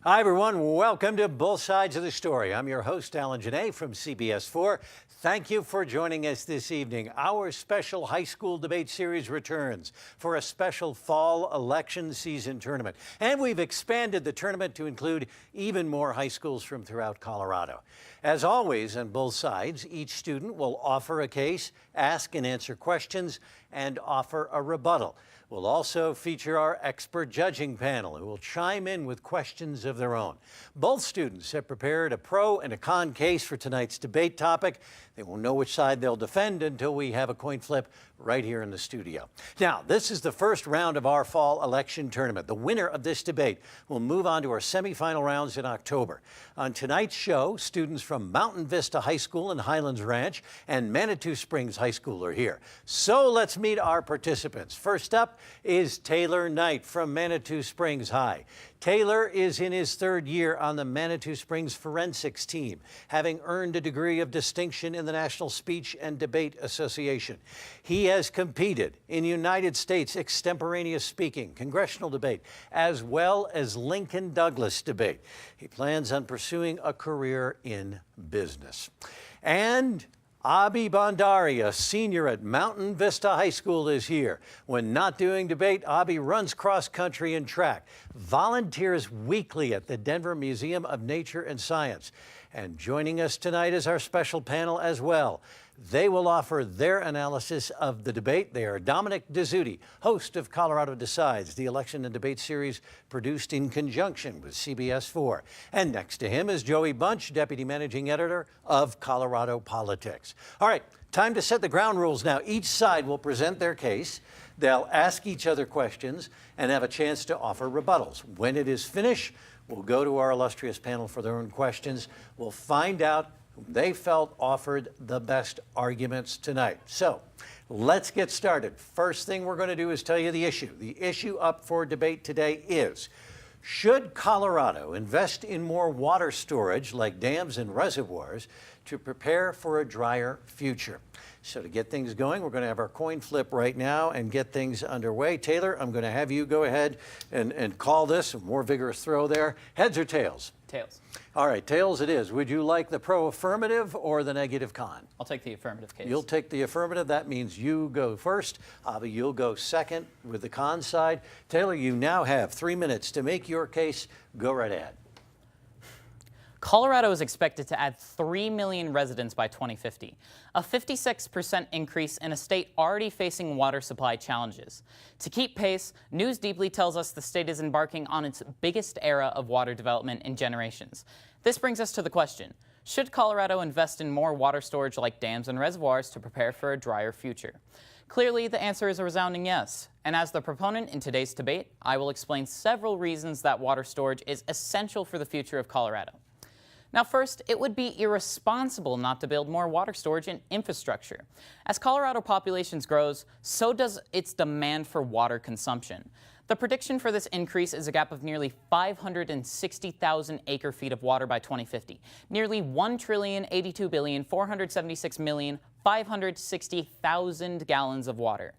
Hi, everyone. Welcome to Both Sides of the Story. I'm your host, Alan Janae from CBS 4. Thank you for joining us this evening. Our special high school debate series returns for a special fall election season tournament. And we've expanded the tournament to include even more high schools from throughout Colorado. As always, on both sides, each student will offer a case, ask and answer questions, and offer a rebuttal. We'll also feature our expert judging panel who will chime in with questions of their own. Both students have prepared a pro and a con case for tonight's debate topic. They won't know which side they'll defend until we have a coin flip right here in the studio. Now, this is the first round of our fall election tournament. The winner of this debate will move on to our semifinal rounds in October. On tonight's show, students from Mountain Vista High School and Highlands Ranch and Manitou Springs High School are here. So let's meet our participants. First up is Taylor Knight from Manitou Springs High. Taylor is in his third year on the Manitou Springs Forensics team, having earned a degree of distinction in the National Speech and Debate Association. He has competed in United States extemporaneous speaking, congressional debate, as well as Lincoln Douglas debate. He plans on pursuing a career in business. And Abhi Bhandari, a senior at Mountain Vista High School, is here. When not doing debate, Abhi runs cross country and track, volunteers weekly at the Denver Museum of Nature and Science. And joining us tonight is our special panel as well. They will offer their analysis of the debate. They are Dominic Dezzutti, host of Colorado Decides, the election and debate series produced in conjunction with CBS 4. And next to him is Joey Bunch, deputy managing editor of Colorado Politics. All right, time to set the ground rules now. Each side will present their case. They'll ask each other questions and have a chance to offer rebuttals. When it is finished, we'll go to our illustrious panel for their own questions. We'll find out whom they felt offered the best arguments tonight. So let's get started. First thing we're going to do is tell you the issue. The issue up for debate today is, should Colorado invest in more water storage like dams and reservoirs to prepare for a drier future? So to get things going, we're going to have our coin flip right now and get things underway. Taylor, I'm going to have you go ahead and call this. A more vigorous throw there. Heads or tails? Tails. All right, tails it is. Would you like the pro-affirmative or the negative con? I'll take the affirmative case. You'll take the affirmative. That means you go first. Abhi, you'll go second with the con side. Taylor, you now have 3 minutes to make your case. Go right ahead. Colorado is expected to add 3 million residents by 2050, a 56% increase in a state already facing water supply challenges. To keep pace, News Deeply tells us the state is embarking on its biggest era of water development in generations. This brings us to the question, should Colorado invest in more water storage like dams and reservoirs to prepare for a drier future? Clearly, the answer is a resounding yes. And as the proponent in today's debate, I will explain several reasons that water storage is essential for the future of Colorado. Now first, it would be irresponsible not to build more water storage and infrastructure. As Colorado population grows, so does its demand for water consumption. The prediction for this increase is a gap of nearly 560,000 acre-feet of water by 2050, nearly 1,082,476,560,000 gallons of water.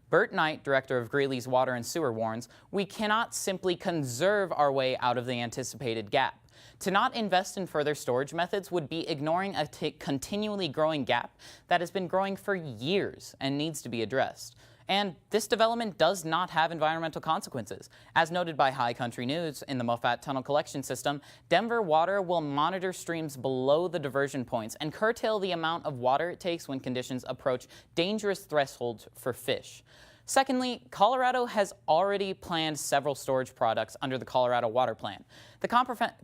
Bert Knight, director of Greeley's Water and Sewer, warns, we cannot simply conserve our way out of the anticipated gap. To not invest in further storage methods would be ignoring a continually growing gap that has been growing for years and needs to be addressed. And this development does not have environmental consequences. As noted by High Country News, in the Moffat Tunnel collection system, Denver Water will monitor streams below the diversion points and curtail the amount of water it takes when conditions approach dangerous thresholds for fish. Secondly, Colorado has already planned several storage projects under the Colorado Water Plan. The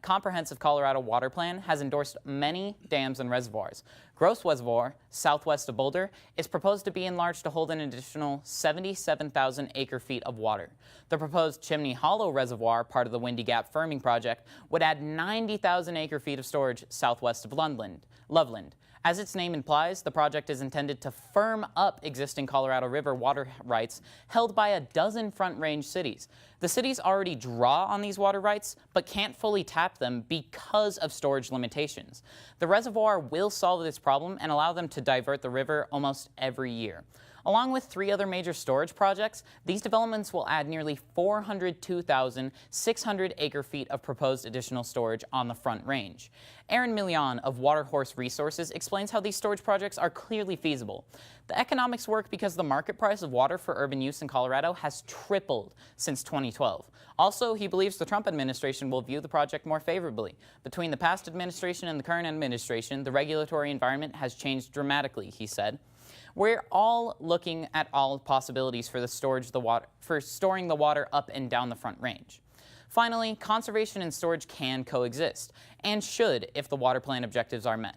comprehensive Colorado Water Plan has endorsed many dams and reservoirs. Gross Reservoir, southwest of Boulder, is proposed to be enlarged to hold an additional 77,000 acre-feet of water. The proposed Chimney Hollow Reservoir, part of the Windy Gap Firming Project, would add 90,000 acre-feet of storage southwest of Loveland. As its name implies, the project is intended to firm up existing Colorado River water rights held by a dozen Front Range cities. The cities already draw on these water rights, but can't fully tap them because of storage limitations. The reservoir will solve this problem and allow them to divert the river almost every year. Along with 3 other major storage projects, these developments will add nearly 402,600 acre-feet of proposed additional storage on the Front Range. Aaron Millian of Waterhorse Resources explains how these storage projects are clearly feasible. The economics work because the market price of water for urban use in Colorado has tripled since 2012. Also, he believes the Trump administration will view the project more favorably. Between the past administration and the current administration, the regulatory environment has changed dramatically, he said. We're all looking at all possibilities for storing the water up and down the Front Range. Finally, conservation and storage can coexist, and should if the water plan objectives are met.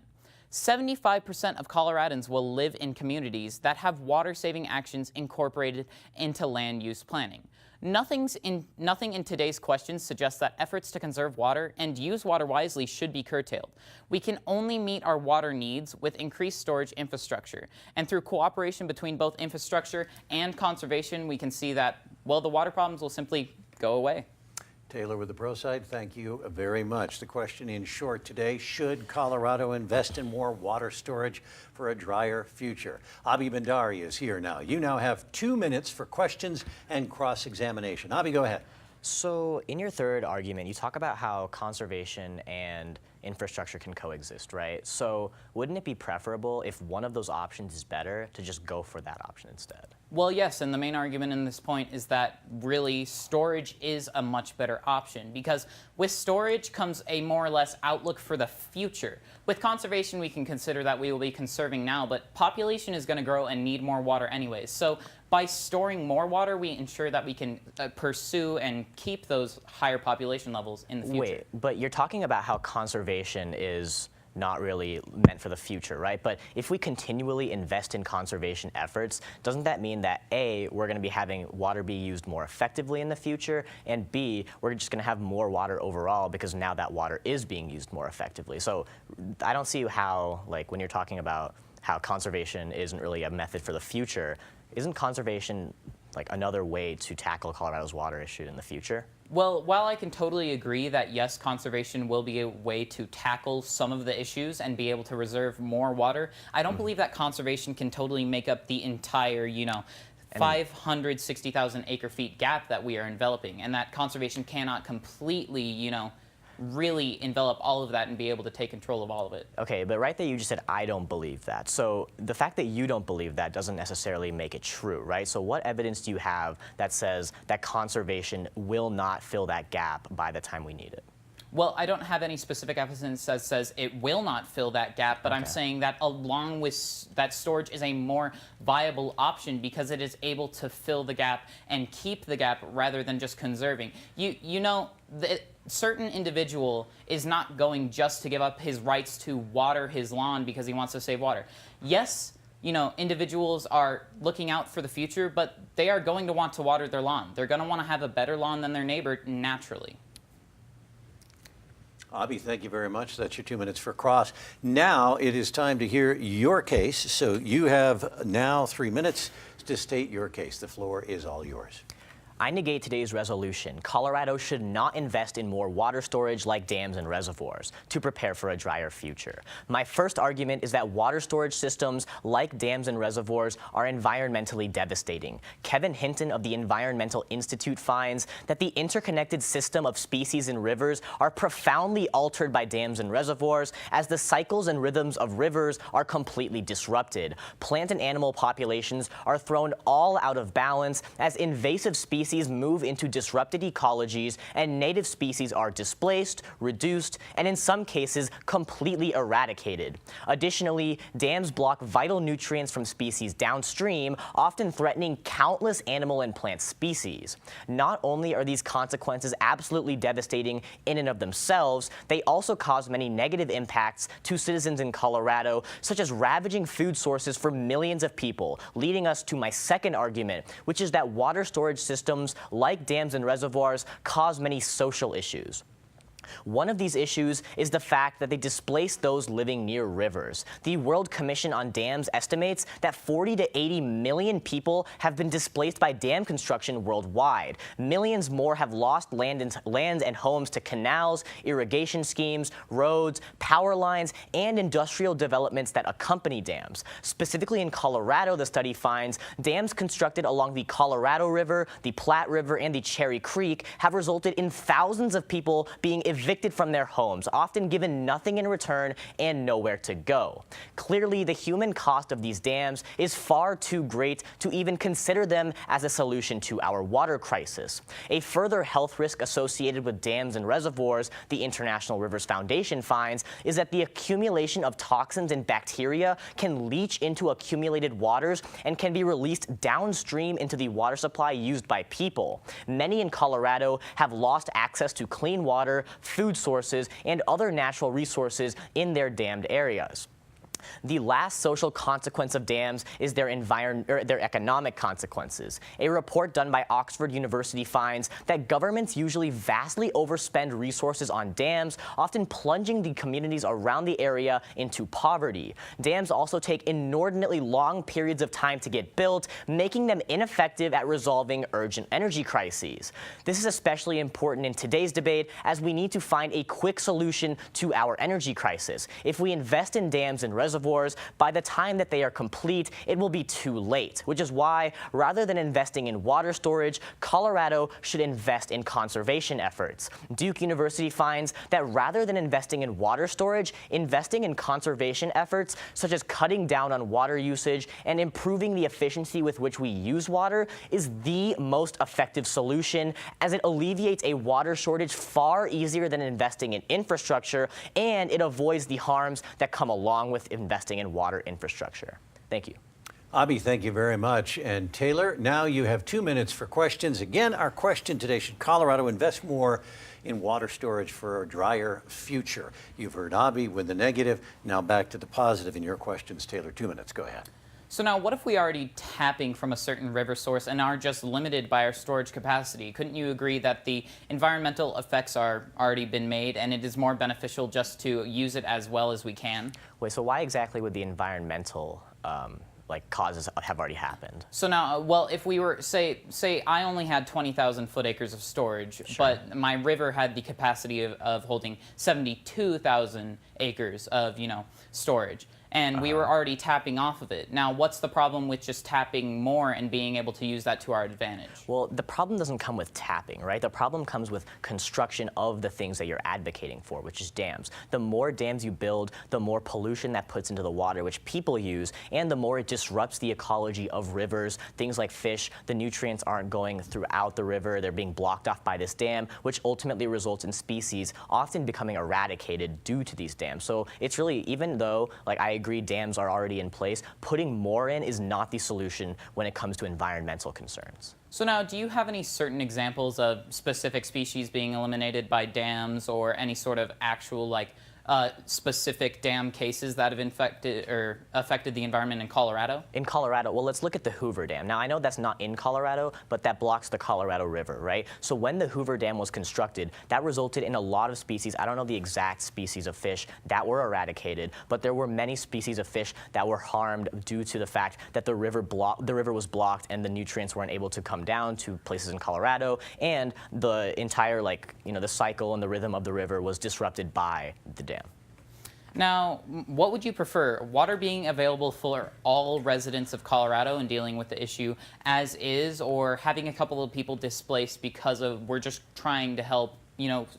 75% of Coloradans will live in communities that have water-saving actions incorporated into land use planning. Nothing in today's questions suggests that efforts to conserve water and use water wisely should be curtailed. We can only meet our water needs with increased storage infrastructure. And through cooperation between both infrastructure and conservation, we can see that, well, the water problems will simply go away. Taylor with the Pro Side, thank you very much. The question in short today, should Colorado invest in more water storage for a drier future? Abi Bandari is here now. You now have 2 minutes for questions and cross-examination. Abi, go ahead. So in your third argument, you talk about how conservation and infrastructure can coexist, right? So wouldn't it be preferable if one of those options is better to just go for that option instead? Well, yes, and the main argument in this point is that really storage is a much better option, because with storage comes a more or less outlook for the future. With conservation, we can consider that we will be conserving now, but population is going to grow and need more water anyways. So by storing more water, we ensure that we can pursue and keep those higher population levels in the future. Wait, but you're talking about how conservation is not really meant for the future, right? But if we continually invest in conservation efforts, doesn't that mean that A, we're going to be having water be used more effectively in the future, and B, we're just going to have more water overall because now that water is being used more effectively? So I don't see how, like, when you're talking about how conservation isn't really a method for the future, isn't conservation like another way to tackle Colorado's water issue in the future? Well, while I can totally agree that yes, conservation will be a way to tackle some of the issues and be able to reserve more water, I don't believe that conservation can totally make up the entire, 560,000 acre-feet gap that we are enveloping, and that conservation cannot completely, really envelop all of that and be able to take control of all of it. Okay, but right there you just said, I don't believe that. So the fact that you don't believe that doesn't necessarily make it true, right? So what evidence do you have that says that conservation will not fill that gap by the time we need it? Well, I don't have any specific evidence that says it will not fill that gap, but I'm saying that along with that, storage is a more viable option because it is able to fill the gap and keep the gap rather than just conserving. Certain individual is not going just to give up his rights to water his lawn because he wants to save water. Yes, individuals are looking out for the future, but they are going to want to water their lawn. They're going to want to have a better lawn than their neighbor naturally. Abi, thank you very much. That's your 2 minutes for cross. Now it is time to hear your case. So you have now 3 minutes to state your case. The floor is all yours. I negate today's resolution. Colorado should not invest in more water storage like dams and reservoirs to prepare for a drier future. My first argument is that water storage systems like dams and reservoirs are environmentally devastating. Kevin Hinton of the Environmental Institute finds that the interconnected system of species in rivers are profoundly altered by dams and reservoirs as the cycles and rhythms of rivers are completely disrupted. Plant and animal populations are thrown all out of balance as invasive species move into disrupted ecologies and native species are displaced, reduced, and in some cases completely eradicated. Additionally, dams block vital nutrients from species downstream, often threatening countless animal and plant species. Not only are these consequences absolutely devastating in and of themselves, they also cause many negative impacts to citizens in Colorado, such as ravaging food sources for millions of people, leading us to my second argument, which is that water storage systems like dams and reservoirs cause many social issues. One of these issues is the fact that they displace those living near rivers. The World Commission on Dams estimates that 40 to 80 million people have been displaced by dam construction worldwide. Millions more have lost land and homes to canals, irrigation schemes, roads, power lines, and industrial developments that accompany dams. Specifically in Colorado, the study finds dams constructed along the Colorado River, the Platte River, and the Cherry Creek have resulted in thousands of people being evicted from their homes, often given nothing in return and nowhere to go. Clearly, the human cost of these dams is far too great to even consider them as a solution to our water crisis. A further health risk associated with dams and reservoirs, the International Rivers Foundation finds, is that the accumulation of toxins and bacteria can leach into accumulated waters and can be released downstream into the water supply used by people. Many in Colorado have lost access to clean water, food sources, and other natural resources in their dammed areas. The last social consequence of dams is their economic consequences. A report done by Oxford University finds that governments usually vastly overspend resources on dams, often plunging the communities around the area into poverty. Dams also take inordinately long periods of time to get built, making them ineffective at resolving urgent energy crises. This is especially important in today's debate, as we need to find a quick solution to our energy crisis. If we invest in dams and reservoirs, by the time that they are complete, it will be too late, which is why, rather than investing in water storage, Colorado should invest in conservation efforts. Duke University finds that rather than investing in water storage, investing in conservation efforts, such as cutting down on water usage and improving the efficiency with which we use water, is the most effective solution, as it alleviates a water shortage far easier than investing in infrastructure, and it avoids the harms that come along with investing in water infrastructure. Thank you. Abhi, thank you very much. And Taylor, now you have 2 minutes for questions. Again, our question today: should Colorado invest more in water storage for a drier future? You've heard Abhi with the negative. Now back to the positive in your questions. Taylor, 2 minutes. Go ahead. So now, what if we are already tapping from a certain river source and are just limited by our storage capacity? Couldn't you agree that the environmental effects are already been made and it is more beneficial just to use it as well as we can? Wait, so why exactly would the environmental causes have already happened? So now, well, if we were, say I only had 20,000 foot acres of storage, Sure. but my river had the capacity of holding 72,000 acres of, storage. And we were already tapping off of it. Now, what's the problem with just tapping more and being able to use that to our advantage? Well, the problem doesn't come with tapping, right? The problem comes with construction of the things that you're advocating for, which is dams. The more dams you build, the more pollution that puts into the water, which people use, and the more it disrupts the ecology of rivers. Things like fish, the nutrients aren't going throughout the river. They're being blocked off by this dam, which ultimately results in species often becoming eradicated due to these dams. So it's really, even though, I agree dams are already in place, putting more in is not the solution when it comes to environmental concerns. So now, do you have any certain examples of specific species being eliminated by dams, or any sort of actual specific dam cases that have affected the environment in Colorado? In Colorado, well, let's look at the Hoover Dam. Now, I know that's not in Colorado, but that blocks the Colorado River, right? So when the Hoover Dam was constructed, that resulted in a lot of species, I don't know the exact species of fish, that were eradicated, but there were many species of fish that were harmed due to the fact that the river was blocked and the nutrients weren't able to come down to places in Colorado, and the entire, the cycle and the rhythm of the river was disrupted by the dam. Now, what would you prefer? Water being available for all residents of Colorado and dealing with the issue as is, or having a couple of people displaced because we're just trying to help,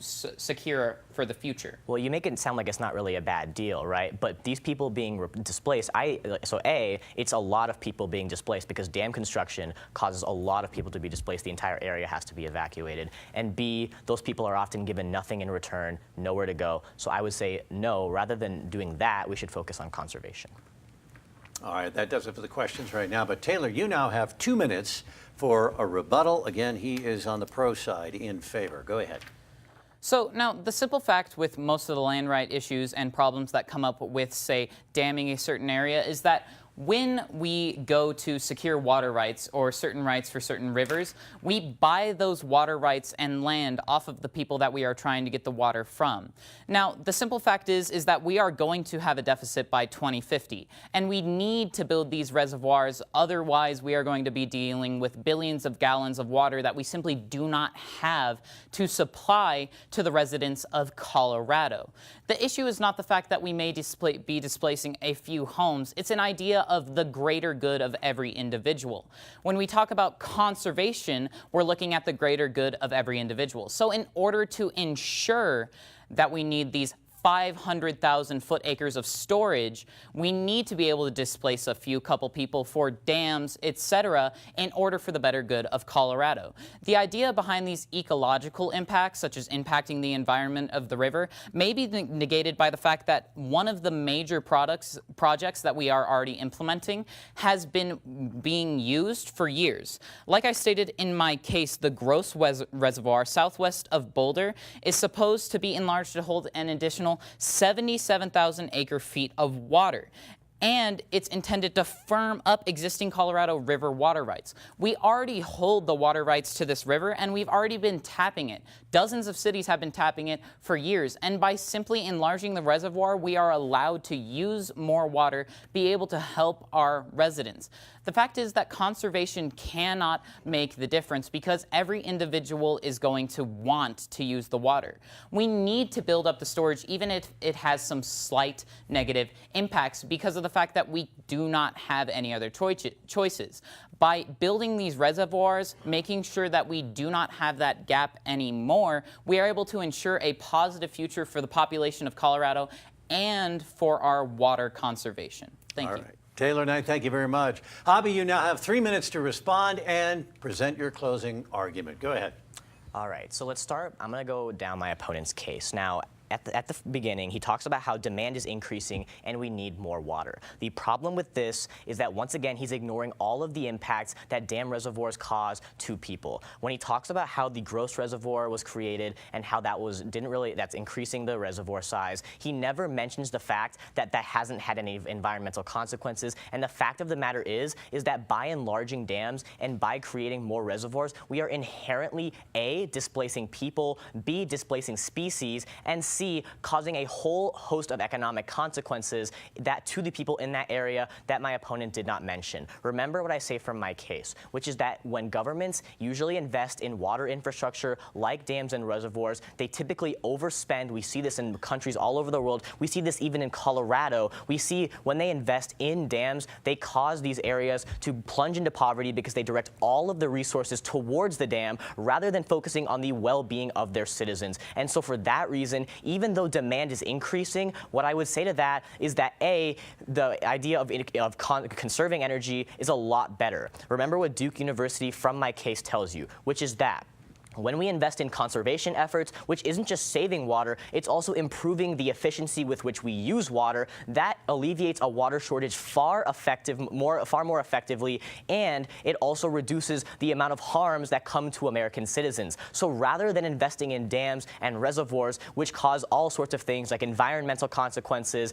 secure for the future? Well, you make it sound like it's not really a bad deal, right? But these people being displaced, it's a lot of people being displaced because dam construction causes a lot of people to be displaced. The entire area has to be evacuated. And B, those people are often given nothing in return, nowhere to go. So I would say no, rather than doing that, we should focus on conservation. All right, that does it for the questions right now. But Taylor, you now have 2 minutes for a rebuttal. Again, he is on the pro side, in favor. Go ahead. So now, the simple fact with most of the land right issues and problems that come up with, say, damming a certain area is that When we go to secure water rights or certain rights for certain rivers, we buy those water rights and land off of the people that we are trying to get the water from. Now, the simple fact is that we are going to have a deficit by 2050, and we need to build these reservoirs. Otherwise, we are going to be dealing with billions of gallons of water that we simply do not have to supply to the residents of Colorado. The issue is not the fact that we may be displacing a few homes. It's an idea of the greater good of every individual. When we talk about conservation, we're looking at the greater good of every individual. So in order to ensure that we need these 500,000 foot acres of storage, we need to be able to displace a few couple people for dams, etc., in order for the better good of Colorado. The idea behind these ecological impacts, such as impacting the environment of the river, may be negated by the fact that one of the major projects that we are already implementing has been being used for years. Like I stated in my case, the Gross Reservoir southwest of Boulder is supposed to be enlarged to hold an additional 77,000 acre-feet of water. And it's intended to firm up existing Colorado River water rights. We already hold the water rights to this river, and we've already been tapping it. Dozens of cities have been tapping it for years, and by simply enlarging the reservoir, we are allowed to use more water, be able to help our residents. The fact is that conservation cannot make the difference because every individual is going to want to use the water. We need to build up the storage even if it has some slight negative impacts because of the fact that we do not have any other choices. By building these reservoirs, making sure that we do not have that gap anymore, we are able to ensure a positive future for the population of Colorado and for our water conservation. Thank you. All right. Taylor Knight, thank you very much. Hobby, you now have 3 minutes to respond and present your closing argument. Go ahead. All right, so let's start. I'm going to go down my opponent's case. Now, at the beginning, he talks about how demand is increasing and we need more water. The problem with this is that, once again, he's ignoring all of the impacts that dam reservoirs cause to people. When he talks about how the Gross Reservoir was created and how that's increasing the reservoir size, he never mentions the fact that that hasn't had any environmental consequences. And the fact of the matter is that by enlarging dams and by creating more reservoirs, we are inherently, A, displacing people, B, displacing species, and C, causing a whole host of economic consequences to the people in that area that my opponent did not mention. Remember what I say from my case, which is that when governments usually invest in water infrastructure like dams and reservoirs, they typically overspend. We see this in countries all over the world. We see this even in Colorado. We see when they invest in dams, they cause these areas to plunge into poverty because they direct all of the resources towards the dam rather than focusing on the well-being of their citizens. And so for that reason, even though demand is increasing, what I would say to that is that, A, the idea of conserving energy is a lot better. Remember what Duke University from my case tells you, which is that when we invest in conservation efforts, which isn't just saving water, it's also improving the efficiency with which we use water, that alleviates a water shortage far more effectively, and it also reduces the amount of harms that come to American citizens. So rather than investing in dams and reservoirs, which cause all sorts of things like environmental consequences